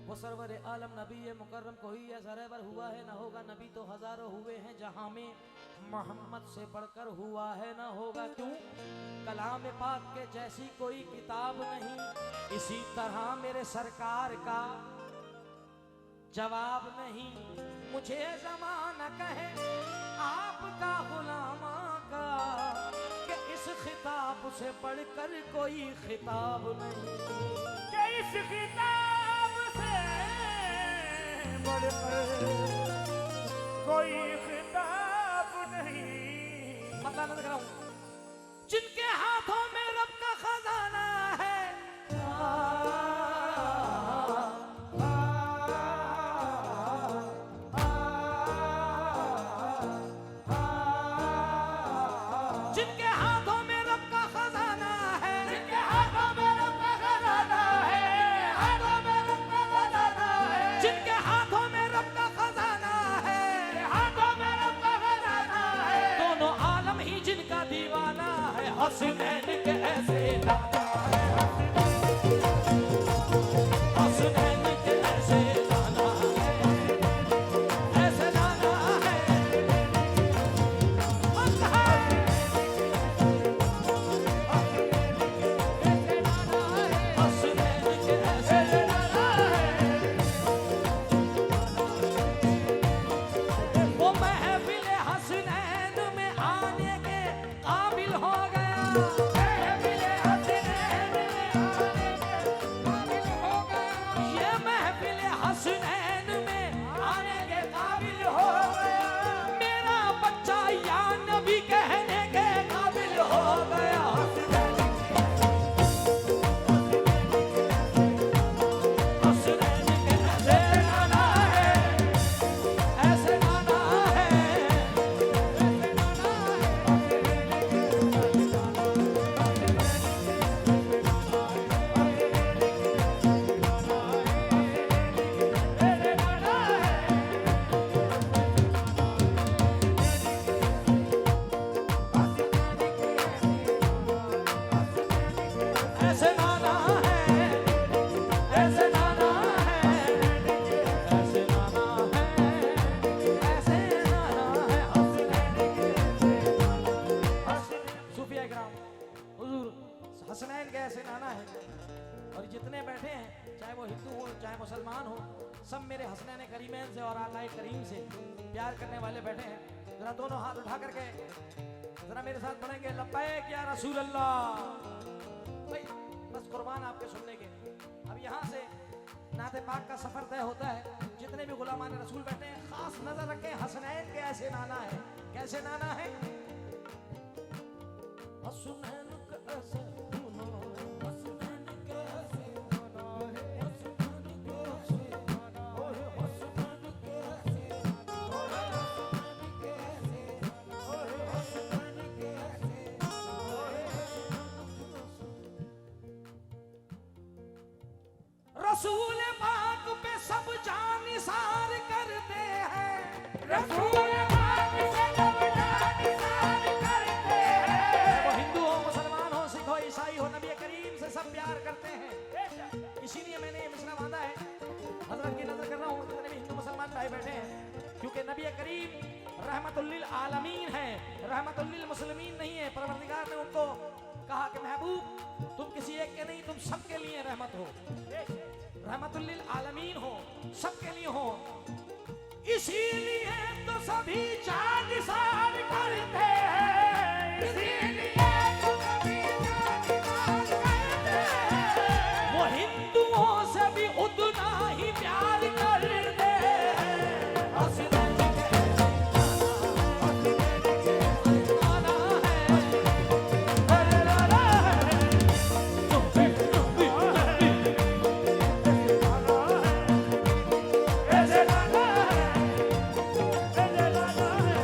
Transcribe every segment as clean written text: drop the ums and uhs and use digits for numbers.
वो सरवर आलम नबी मुकर्रम कोई है सरवर हुआ है ना होगा, नबी तो हजारों हुए हैं जहां में, मोहम्मद से बढ़कर हुआ है ना होगा। क्यों? कलाम पाक के जैसी कोई किताब नहीं, इसी तरह मेरे सरकार का जवाब नहीं। मुझे ज़माना कहे आपका गुलामा का कि इस खिताब से बढ़कर कोई खिताब नहीं, कि इस खिताब से बढ़कर कोई खिताब नहीं। मतलब नजर कराऊं, जिनके हाथों में रब का खजाना है, जिनके हाथों में रब का खजाना है, जिनके हाथों में रब का खजाना है, हाथों में रब का खजाना है, जिनके हाथों में रब का खजाना है, हाथों में रब का खजाना है, दोनों आलम ही जिनका दीवाना है। हसनैन के ऐसे नाना है, हसनैन के ऐसे नाना है, ऐसे नाना है, हसनैन के ऐसे नाना है। वो महफिल हसनैन में आने के काबिल हो गया, महफिल हसनैन में आने के काबिल हो गया, ये महफिल हसनैन में आने के काबिल हो हो गया, मेरा बच्चा या नबी कहने के काबिल हो गया। हसनैन के ऐसे नाना है, ऐसे नाना है, ऐसे नाना है, ऐसे नाना है, ऐसे नाना है, ऐसे नाना है। सूफिया इकराम हुजूर हसनैन के ऐसे नाना है, और जितने बैठे हैं चाहे वो हिंदू हो चाहे मुसलमान हो, सब मेरे हसनैन करीमैन से और आला करीम से प्यार करने वाले बैठे हैं। जरा दोनों हाथ उठा करके जरा मेरे साथ पढ़ेंगे लब्बैक या रसूल अल्लाह। भाई बस कुर्बान आपके सुनने के। अब यहाँ से नाते पाक का सफर तय होता है। जितने भी गुलामान रसूल बैठे हैं खास नजर रखें, हसनैन के ऐसे नाना है। कैसे नाना है? हसनैन के ऐसे नाना है, हसनैन के ऐसे नाना है, हसनैन के ऐसे नाना है, हसनैन के ऐसे नाना है, हसनैन के ऐसे रसूल पाक पे सब जान निसार करते हैं, रसूल पाक से जब जानिसार करते हैं, वो हिंदू हो मुसलमान हो सिख हो ईसाई हो, नबी करीम से सब प्यार करते हैं। इसीलिए मैंने ये मिसरा बांधा है। हजरत की नजर कर रहा हूँ जितने भी हिंदू मुसलमान भाई बैठे हैं, क्योंकि नबी करीम रहमतुल लिल आलमीन है, रहमतुल लिल मुस्लिमीन नहीं है। परवरदिगार ने उनको कहा कि महबूब तुम किसी एक के नहीं, तुम सबके लिए रहमत हो, रहमतुल लिल आलमीन हो, सबके लिए हो। इसीलिए तो सभी जान निसार करते हैं, इसीलिए तो कभी जानिसार करते हैं, वो हिंदुओं से भी उतना ही प्यार करते हैं। हसनैन के नाना है, अरे नाना है, नबी, नबी, नबी, ऐसे नाना है, ऐसे नाना है।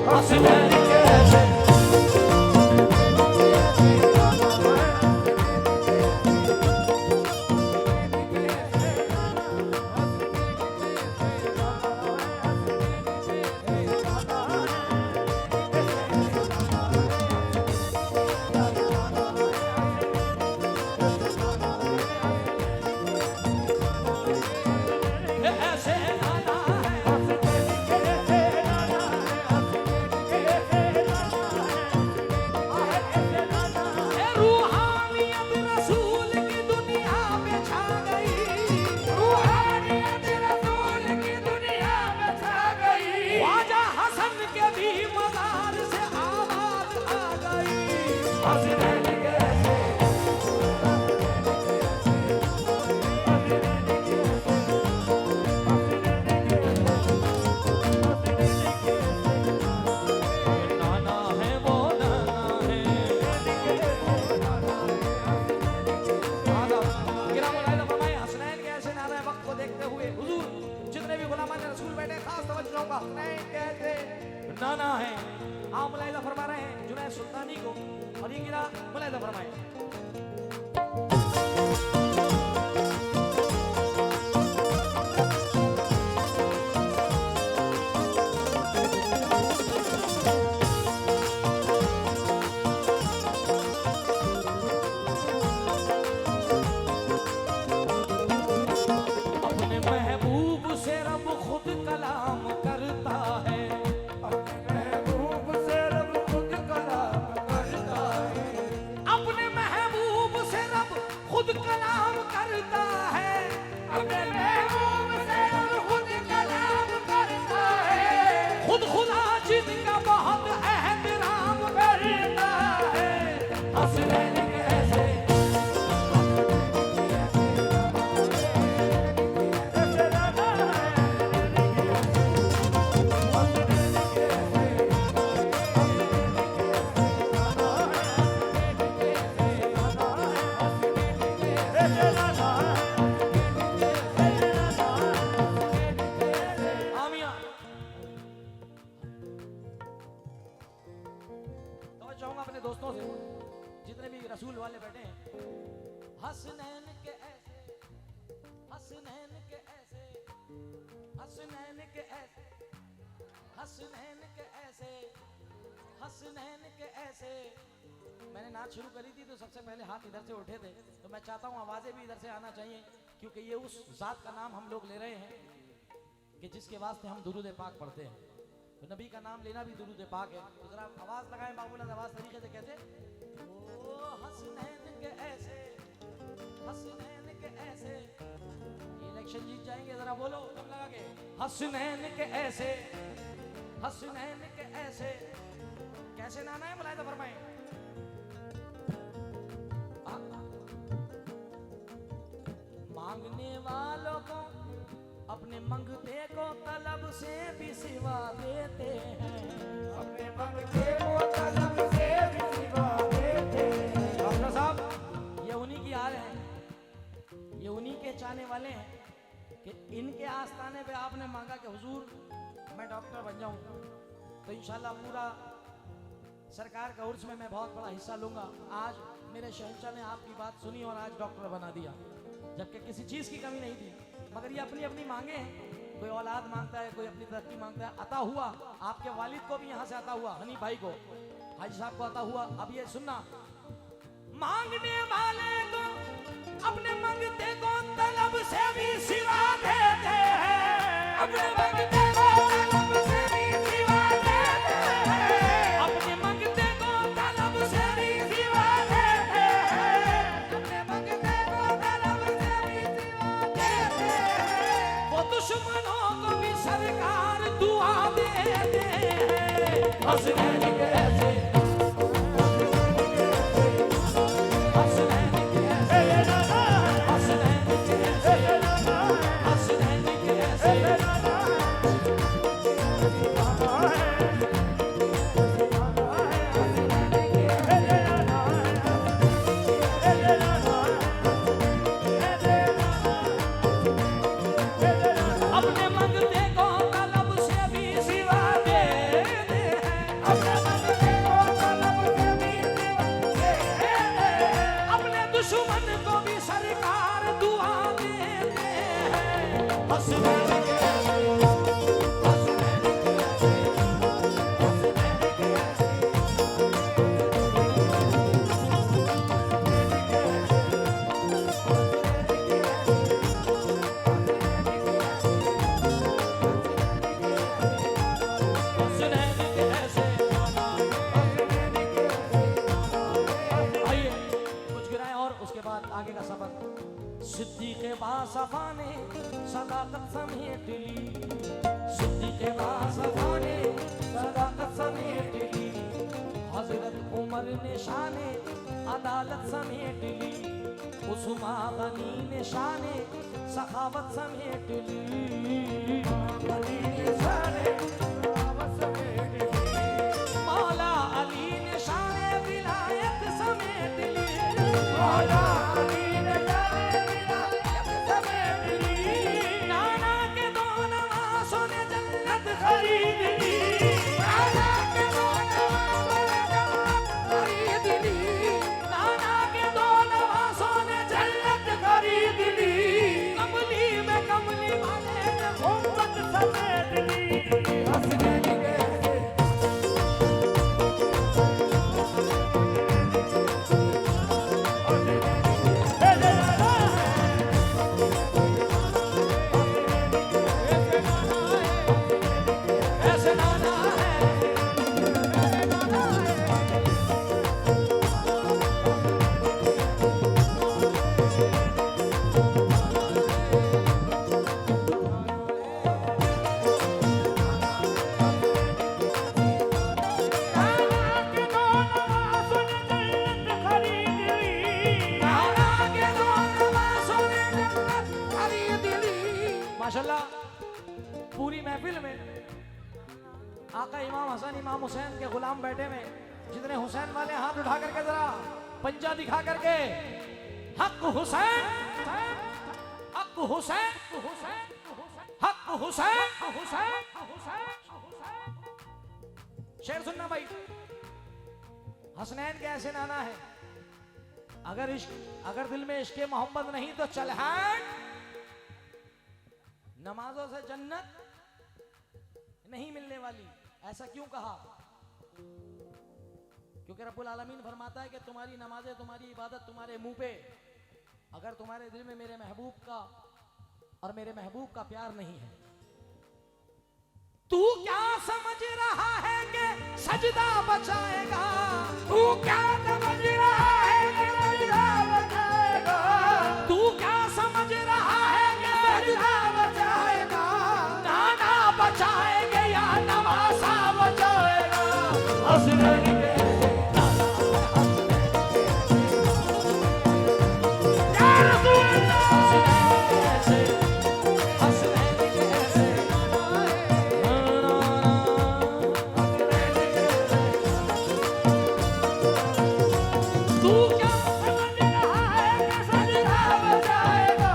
हसनैन के ऐसे नाना है आप मुलाहिजा फरमा रहे हैं जुनैद सुल्तानी को और ये गिरा मुलाहिजा फरमाए अपने महबूब से रब खुद कलाम करता है खुद कलाम करता है अपने महबूब से खुद कलाम करता है खुद खुदा जिसका बहुत एहतराम करता है हसनैन के ऐसे चाहूंगा अपने दोस्तों से जितने भी रसूल वाले बैठे हैं हसनैन के ऐसे हसनैन के ऐसे हसनैन के ऐसे हसनैन के ऐसे हसनैन के ऐसे मैंने नाच शुरू करी थी तो सबसे पहले हाथ इधर से उठे थे तो मैं चाहता हूँ आवाजें भी इधर से आना चाहिए क्योंकि ये उस जात का नाम हम लोग ले रहे हैं कि जिसके वास्ते हम दुरूद पाक पढ़ते हैं तो नबी का नाम लेना भी दुरूद पाक है तो जरा आवाज लगाएं बाबूला आवाज तरीके से कहते ओ हसनैन के ऐसे हसनैन के ऐसे ये इलेक्शन जीत जाएंगे जरा बोलो दम लगा के हसनैन के ऐसे हसनैन के ऐसे कैसे नाना है मुलाहिजा फरमाएं मांगने वालों को अपने मंगते को तलब से भी सिवा देते हैं अपने मंगते को तलब से भी सिवा देते हैं डॉक्टर साहब ये उन्हीं की हाल है ये उन्हीं के चाहने वाले हैं कि इनके आस्थाने पे आपने मांगा कि हुजूर मैं डॉक्टर बन जाऊं तो इंशाल्लाह पूरा सरकार का उर्स में मैं बहुत बड़ा हिस्सा लूंगा आज मेरे शहंशाह ने आपकी बात सुनी और आज डॉक्टर बना दिया जबकि किसी चीज की कमी नहीं थी मगर ये अपनी अपनी मांगे हैं कोई औलाद मांगता है कोई अपनी तरक्की मांगता है अता हुआ आपके वालिद को भी यहाँ से अता हुआ हनी भाई को हाजी साहब को अता हुआ अब ये सुनना मांगने वाले को अपने मंगते को तलब से भी सिवा देते हैं अपने मंगते को तलब से भी सिवा देते हैं अपने मंगते को तलब से भी सिवा देते हैं अपने मंगते को तलब से भी सिवा देते हैं वो दुश्मनों को भी सरकार दुआ देते हैं हसनैन के ऐसे अपने मंगते को तलब से भी सिवा देते हैं बासफा ने सदाकत समेट ली, सिद्दीक़ बासफा ने सदाकत समेट ली, हजरत उमर ने शाने अदालत समेट ली, उस्मान गनी ने शाने सखावत समेट ली, अली ने शाने सखावत समेट ली, मौला अली ने शाने विलायत समेट ली, मौला अली ने शाने विलायत समेट ली, नाना के दो नवासों ने जन्नत खरीद ली, नाना के दो नवासों ने जन्नत खरीद ली, नाना के दो नवासों ने जन्नत खरीद ली, कमली में कमली वाले ने उम्मत समेट ली, हंसने लगे ऐसे नाना है, नाना के दो नवासों ने जन्नत खरीद ली। माशाल्लाह पूरी महफिल में आका इमाम हसन इमाम हुसैन के गुलाम बैठे में, जितने हुसैन वाले हाथ उठा करके जरा पंजा दिखा करके हक हुसैन, हक हुसैन, हक हुसैन, शेर सुनना भाई। हसनैन के ऐसे नाना है, अगर दिल में इश्क मोहब्बत नहीं तो चल हट, नमाजों से जन्नत नहीं मिलने वाली। ऐसा क्यों कहा? क्योंकि रब्बुल आलमीन फरमाता है कि तुम्हारी नमाजें, तुम्हारी इबादत तुम्हारे मुंह पे, अगर तुम्हारे दिल में मेरे महबूब का और मेरे महबूब का प्यार नहीं है, तू क्या समझ रहा है कि सजदा बचाएगा? तू क्या समझ रहा है कि सजदा बचाएगा? तू क्या समझ रहा है कि सजदा बचाएगा? नाना बचाएंगे या नवासा बचाएगा? हंसने लगे या रसूल अल्लाह, कैसे हसनैन कैसे तू क्या समझ रहा है कि सजदा बचाएगा?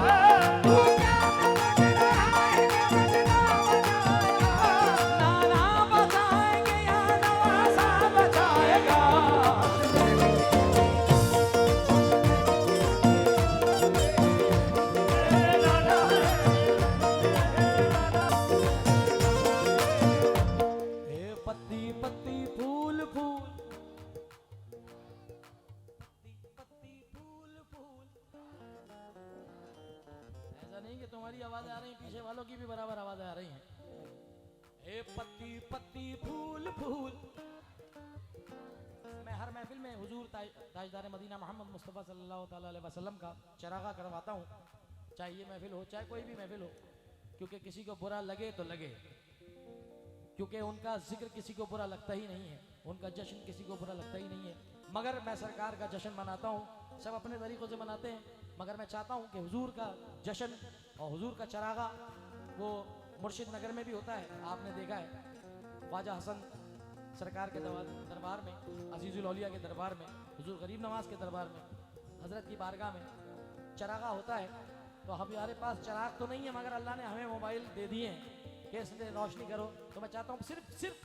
तू क्या समझ रहा है कि सजदा बचाएगा? नाना बचाएंगे या नवासा बचाएगा? ए पत्ती पत्ती फूल फूल, पत्ती पत्ती फूल फूल। ऐसा नहीं कि तुम्हारी आवाजें आ रही, पीछे वालों की भी बराबर आवाजें आ रही हैं। ए पत्ती पत्ती फूल फूल। मैं हर महफिल में हुजूर ताजदार मदीना मोहम्मद मुस्तफ़ा सल्लल्लाहु ताला अलैहि वसल्लम का चरागा करवाता हूँ, चाहे ये महफिल हो चाहे कोई भी महफिल हो, क्योंकि किसी को बुरा लगे तो लगे, क्योंकि उनका जिक्र किसी को बुरा लगता ही नहीं है, उनका जश्न किसी को बुरा लगता ही नहीं है। मगर मैं सरकार का जश्न मनाता हूँ, सब अपने तरीक़ों से मनाते हैं, मगर मैं चाहता हूँ कि हुजूर का जश्न और हुजूर का चरागा वो मुर्शिद नगर में भी होता है। आपने देखा है ख्वाजा हसन सरकार के दरबार में, अजीजुल औलिया के दरबार में, हुजूर गरीब नवाज के दरबार में, हजरत की बारगाह में चरागा होता है। तो हमारे पास चराग तो नहीं है, मगर अल्लाह ने हमें मोबाइल दे दिए हैं कि इससे रोशनी करो। तो मैं चाहता हूँ सिर्फ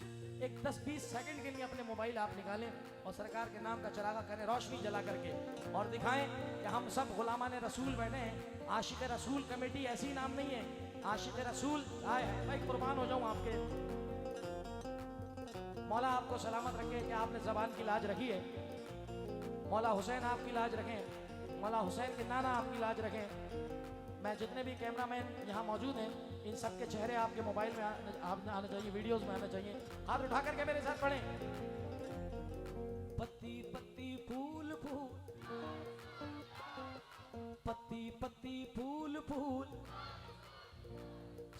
एक 10-20 सेकंड के लिए अपने मोबाइल आप निकालें और सरकार के नाम का चरागा करें, रोशनी जला करके, और दिखाएं कि हम सब गुलामान रसूल बैठे हैं। आशिक रसूल कमेटी ऐसी नाम नहीं है, आशिक रसूल आए हैं। मैं कुर्बान हो जाऊँ आपके, मौला आपको सलामत रखे कि आपने ज़बान की लाज रखी है। मौला हुसैन आपकी लाज रखें, मौला हुसैन के नाना आपकी लाज रखें। मैं जितने भी कैमरामैन यहाँ मौजूद हैं, इन सब के चेहरे आपके मोबाइल में आने चाहिए, वीडियोस में आने चाहिए। हाथ उठा करके मेरे साथ पढ़ें। पत्ती पत्ती फूल फूल, पत्ती पत्ती पत्ती फूल फूल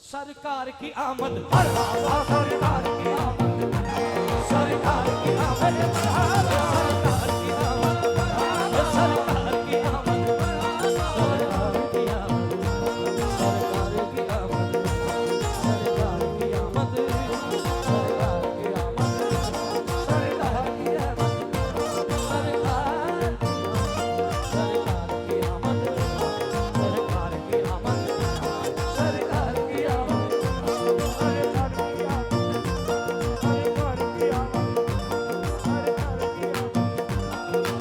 सरकार की आमद, हर बाबा सरकार की आमद, सरकार की आमद, सरकार की आमद, सरकार की आमद, सरकार की आमद, सरकार की आमद, सरकार की आमद, सरकार की आमद, सरकार की आमद, सरकार की आमद, सरकार की आमद, सरकार की आमद, सरकार की आमद, सरकार की आमद,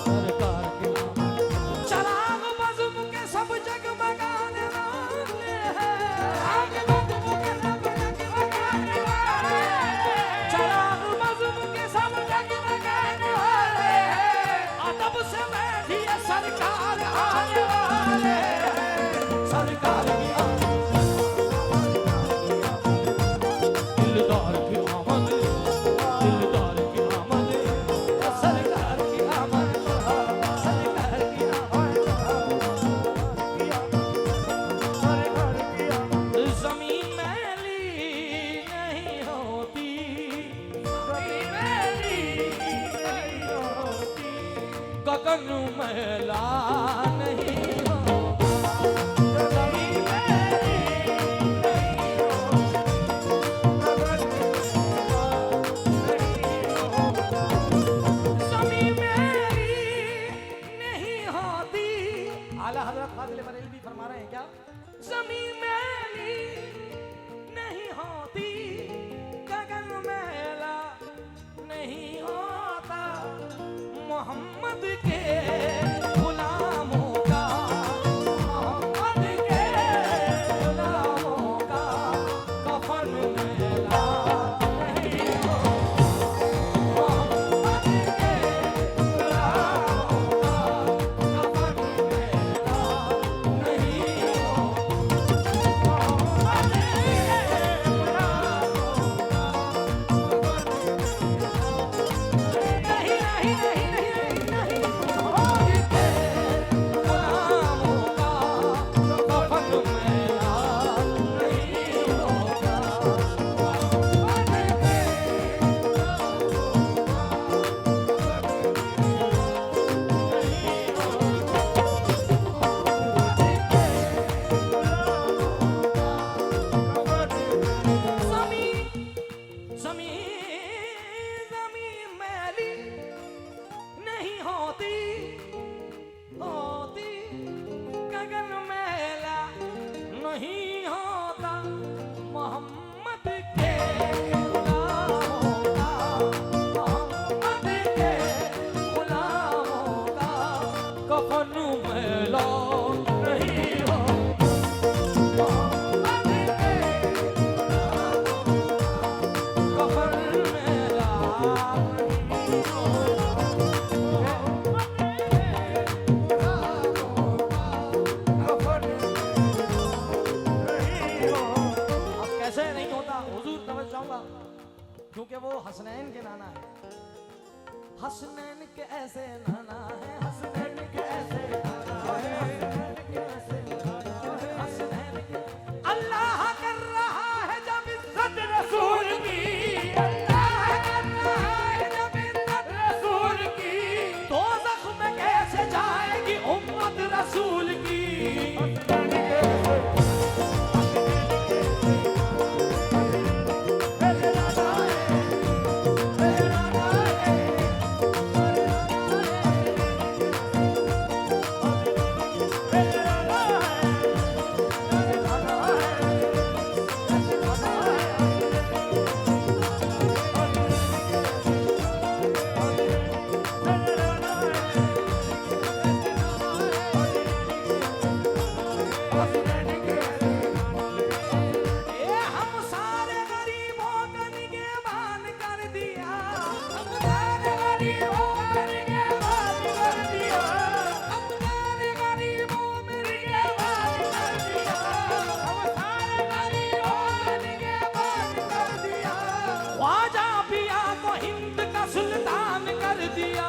सरकार की आमद। चराग बज़्म के सब जगमगाने वाले हैं, चराग बज़्म के सब जगमगाने वाले हैं, चराग बज़्म के सब जगमगाने वाले हैं, अदब से बैठी है सरकार आने वाले हैं, सरकार की आमद, दिलदार की आमद, दिलदार की आमद, सरकार की आमद, सरकार की आमद, सरकार की आमद, ज़मीन मैली नहीं होती, ज़मीन मैली नहीं होती, गगन मैला नहीं होता, ज़मीन मैली नहीं होती, ज़मीन मैली नहीं होती। आला हज़रत फाज़िल बरेलवी फरमा रहे हैं क्या? ज़मीन मैली नहीं होती, गगन मैला नहीं होता, मोहम्मद के गुलामों का, मोहम्मद के गुलामों का कफन मैला नहीं होता, मोहम्मद के गुलामों का कफन मैला नहीं होता। ज़मीन मैली नहीं होती, होती, गगन मैला नहीं होता, मोहम्मद के गुलामों का, मोहम्मद के गुलामों का कफन मैला नहीं होता, मोहम्मद के कफन मैला नहीं अब कैसे नहीं होता हुजूर तवज्जो चाहूंगा, क्योंकि वो हसनैन के नाना है, हसनैन के ऐसे नाना है, हसनैन के ऐसे नाना है, हसनैन के अल्लाह कर रहा है जब इज्जत रसूल की, अल्लाह कर रहा है जब इज्जत रसूल की, तो ज़ख्म कैसे जाएगी उम्मत रसूल की। ये हम सारे गरीबों का निगहबान कर दिया, हम सारे गरीबों का निगहबान कर दिया, हम सारे गरीबों में निगहबान कर दिया, हम सारे गरीबों में निगहबान कर दिया, ख्वाजा पिया को हिंद का सुल्तान कर दिया,